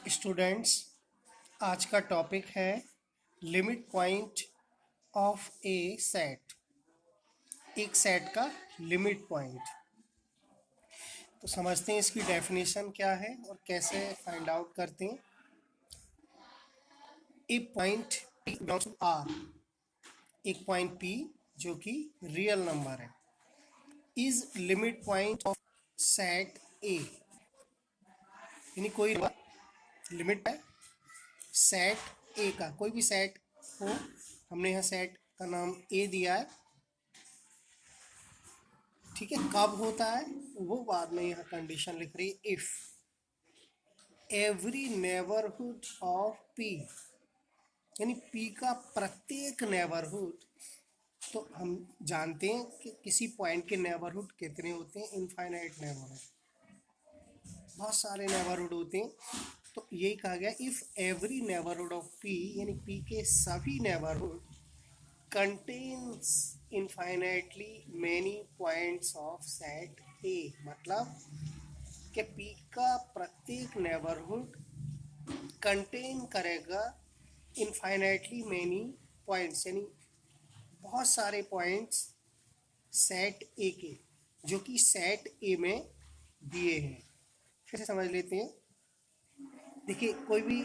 Students, आज का topic है limit point of A set. एक सेट का लिमिट पॉइंट। तो समझते हैं इसकी डेफिनेशन क्या है और कैसे फाइंड आउट करते हैं। ए पॉइंट बिलोंग्स टू आर, एक पॉइंट पी जो कि रियल नंबर है, is limit point of set ए। यानी कोई लिमिट है सेट ए का, कोई भी सेट हो। हमने यहाँ सेट का नाम ए दिया है, ठीक है। कब होता है वो बाद में यहाँ कंडीशन लिख रही है, if every neighbourhood of P, यानी पी का प्रत्येक नेबरहुड। तो हम जानते हैं कि किसी पॉइंट के नेबरहुड कितने होते हैं, इनफाइनाइट नेबरहुड, बहुत सारे नेबरहुड होते हैं। तो यही कहा गया, if every neighbourhood of P, यानी पी के सभी neighbourhood contains infinitely many points of set A, मतलब कि P का प्रत्येक नेबरहुड कंटेन करेगा इनफाइनाइटली मैनी पॉइंट्स, यानी बहुत सारे पॉइंट्स सेट ए के, जो कि सेट ए में दिए हैं। फिर से समझ लेते हैं। देखिए, कोई भी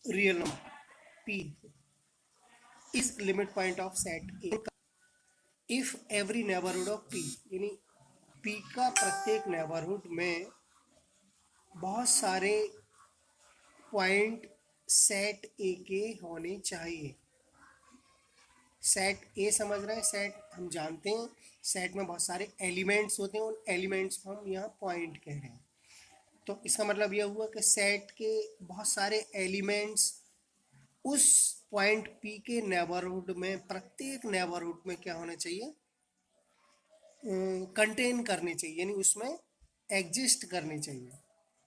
real number P is limit point of set A if every neighbourhood of P, यानी पी का प्रत्येक नेबरहुड में बहुत सारे पॉइंट सेट ए के होने चाहिए। सेट ए समझ रहे हैं, सेट हम जानते हैं, सेट में बहुत सारे एलिमेंट्स होते हैं, उन एलिमेंट्स को हम यहाँ पॉइंट कह रहे हैं। तो इसका मतलब यह हुआ कि सेट के बहुत सारे एलिमेंट्स उस पॉइंट पी के नेबरहुड में, प्रत्येक नेबरहुड में क्या होना चाहिए, कंटेन करने चाहिए, यानी उसमें एग्जिस्ट करने चाहिए।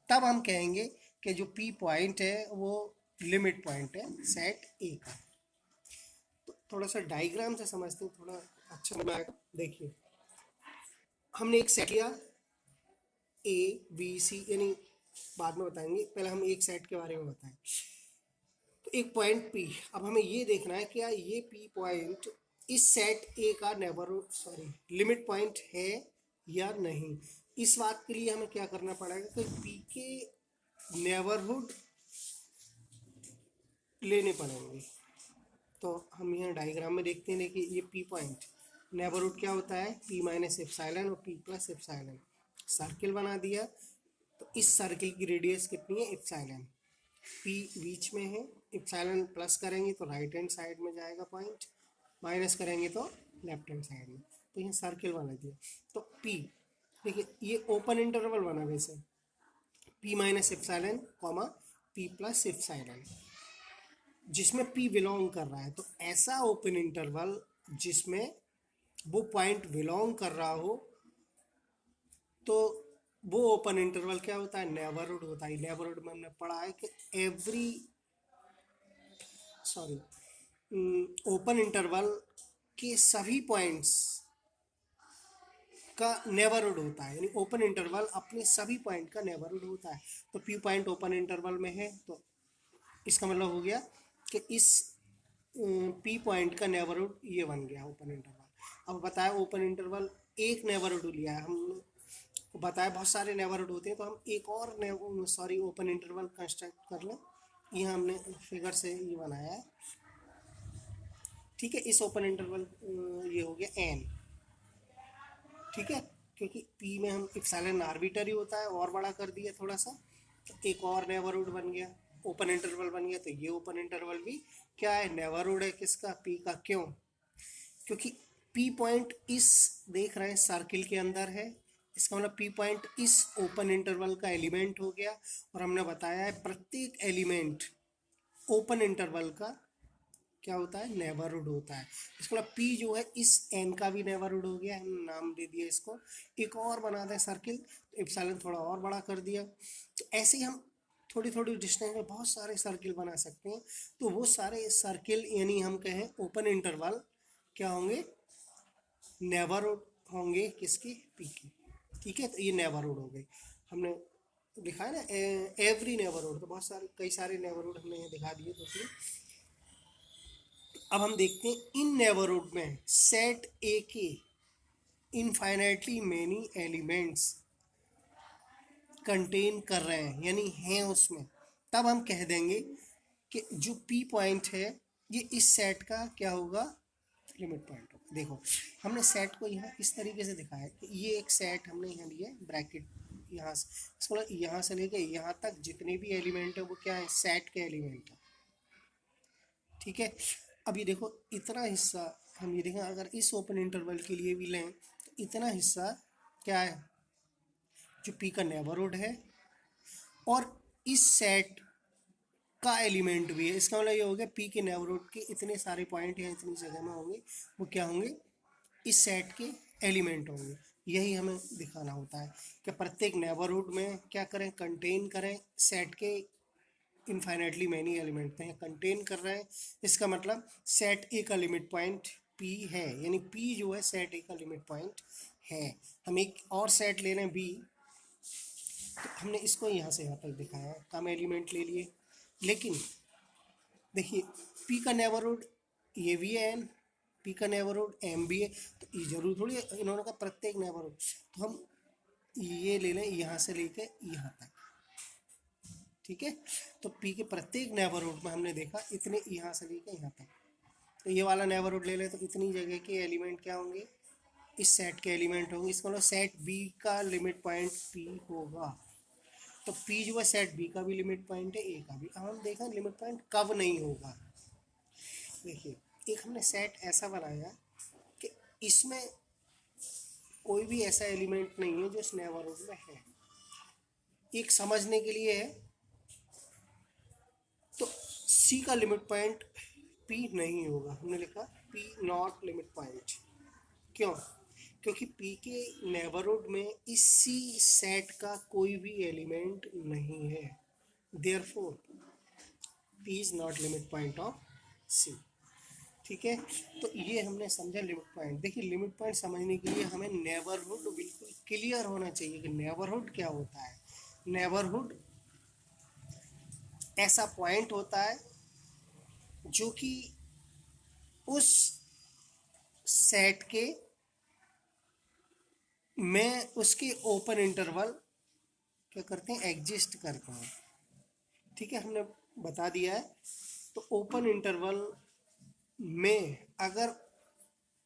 तब हम कहेंगे कि जो पी पॉइंट है वो लिमिट पॉइंट है सेट ए का। तो थोड़ा सा डायग्राम से समझते हैं, थोड़ा अच्छा लगेगा। देखिए, हमने एक सेट लिया ए बी सी, यानी बाद में बताएंगे, पहले हम एक सेट के बारे में बताएं। तो एक पॉइंट पी, अब हमें ये देखना है क्या ये पी पॉइंट इस सेट ए का लिमिट पॉइंट है या नहीं। इस बात के लिए हमें क्या करना पड़ेगा कि पी के नेबरहुड लेने पड़ेंगे। तो हम यहाँ डायग्राम में देखते हैं। देखिए, ये पी पॉइंट नेबरहुड क्या होता है, पी माइनस एप्सिलॉन और पी प्लस एप्सिलॉन। सर्किल बना दिया, तो इस सर्किल की रेडियस कितनी है, एप्सिलॉन। पी बीच में है, एप्सिलॉन प्लस करेंगे तो राइट हैंड साइड में जाएगा पॉइंट, माइनस करेंगे तो लेफ्ट हैंड साइड में। तो यहाँ सर्किल बना दिया। तो पी, देखिए ये ओपन इंटरवल बना वैसे, P minus epsilon comma P plus epsilon, जिसमें पी बिलोंग कर रहा है। तो ऐसा ओपन इंटरवल जिसमें वो पॉइंट बिलोंग कर रहा हो, तो वो ओपन इंटरवल क्या होता है, नेबरहुड होता है। नेबरहुड में हमने पढ़ा है कि ओपन इंटरवल के सभी पॉइंट्स का नेबरहुड होता है, यानी ओपन इंटरवल अपने सभी पॉइंट का नेबरहुड होता है। तो पी पॉइंट ओपन इंटरवल में है, तो इसका मतलब हो गया कि इस पी पॉइंट का नेबरहुड ये बन गया ओपन इंटरवल। अब बताया ओपन इंटरवल एक नेबरहुड लिया है हमने, बताया बहुत सारे नेबरहुड होते हैं, तो हम एक और ओपन इंटरवल कंस्ट्रक्ट कर लें। यहाँ हमने फिगर से ये बनाया है, ठीक है। इस ओपन इंटरवल ये हो गया एन, ठीक है, क्योंकि पी में हम एप्सिलॉन आर्बिटरी होता है, और बड़ा कर दिया थोड़ा सा, तो एक और नेबरहुड बन गया, ओपन इंटरवल बन गया। तो ये ओपन इंटरवल भी क्या है, नेबरहुड है किसका, पी का। क्यों, क्योंकि पी पॉइंट इस, देख रहे हैं सर्किल के अंदर है, इसका मतलब पी पॉइंट इस ओपन इंटरवल का एलिमेंट हो गया। और हमने बताया है प्रत्येक एलिमेंट ओपन इंटरवल का क्या होता है, नेबरहुड होता है। इसका मतलब पी जो है इस एन का भी नेबरहुड हो गया, हमने नाम दे दिया इसको। एक और बना दें सर्किल, एप्सिलॉन थोड़ा और बड़ा कर दिया। तो ऐसे ही हम थोड़ी थोड़ी डिस्टेंस में बहुत सारे सर्किल बना सकते हैं। तो वो सारे सर्किल, यानी हम कहें ओपन इंटरवल क्या होंगे, नेबरहुड होंगे किसके, पी के, ठीक है। तो ये नेबरहुड हो गए। हमने दिखा है ना एवरी नेबरहुड, तो बहुत सारे कई सारे नेबरहुड हमने यहाँ दिखा दिए टोटली। अब हम देखते हैं इन नेबरहुड में सेट ए के इनफाइनाइटली मेनी एलिमेंट्स कंटेन कर रहे हैं, यानी हैं उसमें, तब हम कह देंगे कि जो पी पॉइंट है ये इस सेट का क्या होगा, लिमिट पॉइंट होगा। देखो हमने सेट को यहाँ इस तरीके से दिखाया कि ये एक सेट हमने यहाँ लिया ब्रैकेट, यहाँ से इसको यहाँ से लेके यहाँ तक जितने भी एलिमेंट है वो क्या है, सेट के एलिमेंट है। ठीक है, अब ये देखो इतना हिस्सा हम ये देखें, अगर इस ओपन इंटरवल के लिए भी लें तो इतना हिस्सा क्या है, जो पी का नेबरहुड है और इस सेट का एलिमेंट भी है। इसका मतलब ये हो गया पी के नेबरहुड के इतने सारे पॉइंट यहाँ इतनी जगह में होंगे, वो क्या होंगे, इस सेट के एलिमेंट होंगे। यही हमें दिखाना होता है कि प्रत्येक नेबरहुड में क्या करें, कंटेन करें सेट के इनफाइनाइटली मैनी एलिमेंट हैं, कंटेन कर रहे हैं। इसका मतलब सेट ए का लिमिट पॉइंट पी है, यानी पी जो है सेट ए का लिमिट पॉइंट है। हम एक और सेट ले रहे हैं बी, तो हमने इसको यहाँ से यहाँ तक दिखाया, कम एलिमेंट ले लिए, लेकिन देखिए पी का नेबरहुड ये भी है एन, पी का नेबरहुड एम भी है, तो ये जरूर थोड़ी इन्होंने कहा प्रत्येक नेबरहुड, तो हम ये ले लें यहाँ से लेके यहाँ तक। ठीक है, तो पी के प्रत्येक नेबरहुड में हमने देखा इतने यहाँ से लेके यहाँ तक, तो ये वाला नेबरहुड ले लें तो इतनी जगह के एलिमेंट क्या होंगे, इस सेट के एलिमेंट होंगे। इसका मतलब सेट बी का लिमिट पॉइंट पी होगा, तो पी जो है सेट बी का भी लिमिट पॉइंट है, ए का भी। अब हम देखें लिमिट पॉइंट कब नहीं होगा। देखिए एक हमने सेट ऐसा बनाया कि इसमें कोई भी ऐसा एलिमेंट नहीं है जो इस नेबरहुड में है। एक समझने के लिए है, तो सी का लिमिट पॉइंट पी नहीं होगा, हमने लिखा पी नॉट लिमिट पॉइंट। क्यों, क्योंकि पी के नेबरहुड में इसी सेट का कोई भी एलिमेंट नहीं है, therefore P is not limit point of C. ठीक है, तो ये हमने समझा लिमिट पॉइंट। देखिए लिमिट पॉइंट समझने के लिए हमें नेबरहुड बिल्कुल क्लियर होना चाहिए कि नेबरहुड क्या होता है। नेबरहुड ऐसा पॉइंट होता है जो कि उस सेट के में उसके ओपन इंटरवल क्या करते हैं, एग्जिस्ट करते हैं। ठीक है, हमने बता दिया है। तो ओपन इंटरवल में अगर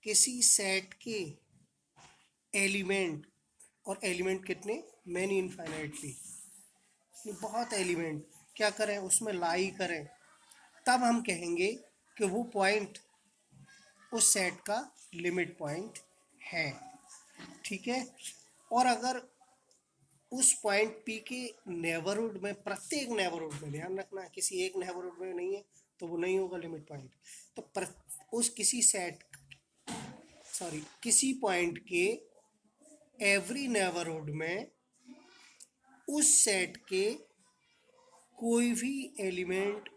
किसी सेट के एलिमेंट, और एलिमेंट कितने, मैनी इनफाइनाइटली, बहुत एलिमेंट क्या करें उसमें लाई करें, तब हम कहेंगे कि वो पॉइंट उस सेट का लिमिट पॉइंट है। ठीक है, और अगर उस पॉइंट पी के नेबरहुड में, प्रत्येक नेबरहुड में, ध्यान रखना किसी एक नेबरहुड में नहीं है तो वो नहीं होगा लिमिट पॉइंट। तो उस किसी सेट किसी पॉइंट के एवरी नेबरहुड में उस सेट के कोई भी एलिमेंट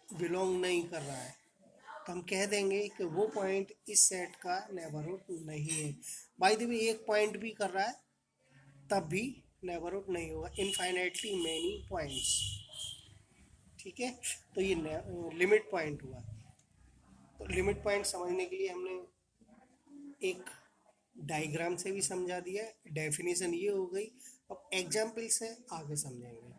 बिलोंग नहीं कर रहा है, तो हम कह देंगे कि वो पॉइंट इस सेट का नेबरहुड नहीं है। बाय द वे एक पॉइंट भी कर रहा है तब भी नेबरहुड नहीं होगा, इनफाइनाइटली मैनी पॉइंट्स। ठीक है, तो ये लिमिट पॉइंट हुआ। तो लिमिट पॉइंट समझने के लिए हमने एक डायग्राम से भी समझा दिया, डेफिनेशन ये हो गई। अब एग्जाम्पल से आगे समझेंगे।